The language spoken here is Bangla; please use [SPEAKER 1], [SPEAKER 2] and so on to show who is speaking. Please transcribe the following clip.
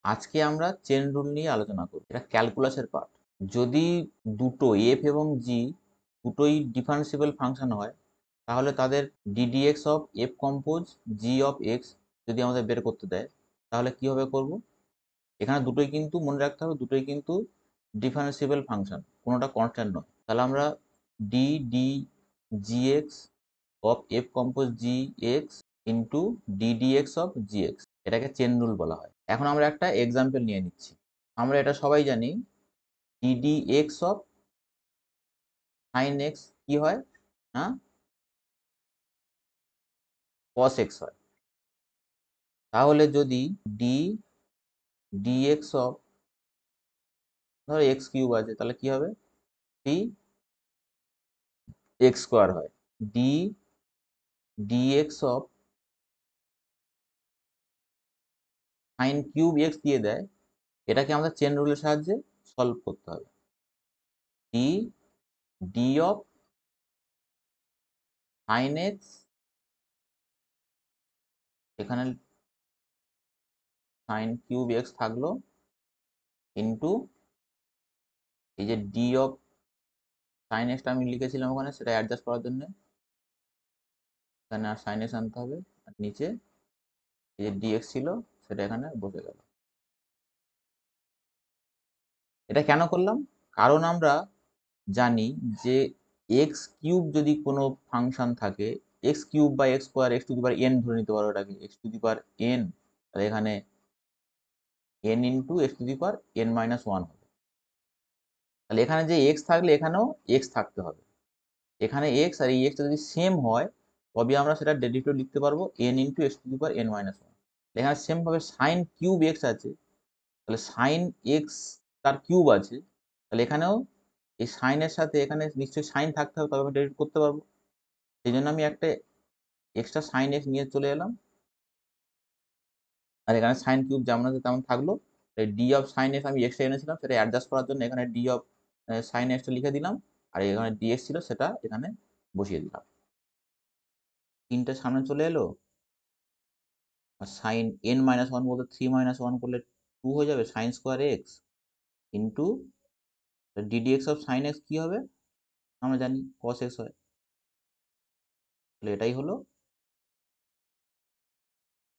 [SPEAKER 1] আজকে আমরা চেন রুল নিয়ে আলোচনা করব। এটা ক্যালকুলাসের পার্ট। যদি দুটো এফ এবং জি দুটোই ডিফারেন্সিবল ফাংশন হয়, তাহলে তাদের ddx of F compose G of x যদি আমাদের বের করতে দেয়, তাহলে কিভাবে করব? এখানে দুটোই কিন্তু মনে রাখতে হবে, দুটোই কিন্তু ডিফারেন্সিবল ফাংশন, কোনোটা কনস্ট্যান্ট নয়। তাহলে আমরা D D G x of F compose G x into ddx of G x, এটাকে চেন রুল বলা হয়। এখন আমরা একটা এক্সাম্পল নিয়ে নিচ্ছি। আমরা এটা সবাই জানি, ডিডিএক্স অফ সাইন এক্স কি হয় না, কস এক্স হয়। তাহলে যদি ডি ডিএক্স অফ, ধরো এক্স কিউব আছে, তাহলে কি হবে? থ্রি এক্স স্কোয়ার হয়। D dx of sine cube x দিয়ে দেয়, এটাকে আমাদের চেন রুলের সাহায্যে সলভ করতে হবে। D D of sine x, এখানে সাইন কিউব এক্স থাকলো, ইন্টু এই যে ডি অফ সাইন এক্সটা আমি লিখেছিলাম ওখানে, সেটা অ্যাডজাস্ট করার জন্য এখানে আর সাইন এক্স আনতে হবে, আর নিচে এই যে ডিএক্স ছিল সেটা এখানে বসে গেল। এটা কেন করলাম? কারণ আমরা জানি যে এক্স কিউব যদি কোনো ফাংশন থাকে, এক্স কিউব বা x square, x to the power N ধরে নিতে পারো এটাকে, x to the power N, তাহলে এখানে N into x to the power N minus one হবে। তাহলে এখানে যে এক্স থাকলে এখানেও এক্স থাকতে হবে। এখানে এক্স আর এই এক্সটা যদি সেম হয়, তবে আমরা সেটা ডেরিভেটিভ লিখতে পারবো N into x to the power N minus one. এখানে সেম ভাবে সাইন কিউব এক্স আছে, তাহলে সাইন এক্স তার কিউব আছে, তাহলে এখানেও এই সাইনের সাথে এখানে নিশ্চয়ই সাইন থাকতে হবে, তবে আমি ডেরিভেটিভ করতে পারবো। সেই জন্য আমি একটা এক্সট্রা সাইন এক্স নিয়ে চলে এলাম, আর এখানে সাইন কিউব যেমন আছে তেমন থাকলো। ডি অফ সাইন এক্স আমি এক্সট্রা এনেছিলাম, সেটা অ্যাডজাস্ট করার জন্য এখানে ডি অফ সাইন এক্সটা লিখে দিলাম, আর এখানে ডিএক্স ছিল সেটা এখানে বসিয়ে দিলাম। তিনটে সামনে চলে এলো, আর সাইন এন মাইনাস ওয়ান বলতে থ্রি মাইনাস ওয়ান করলে টু হয়ে যাবে, sine square x into ddx of sine x কি হবে আমরা জানি, কস এক্স হয়। তাহলে এটাই হলো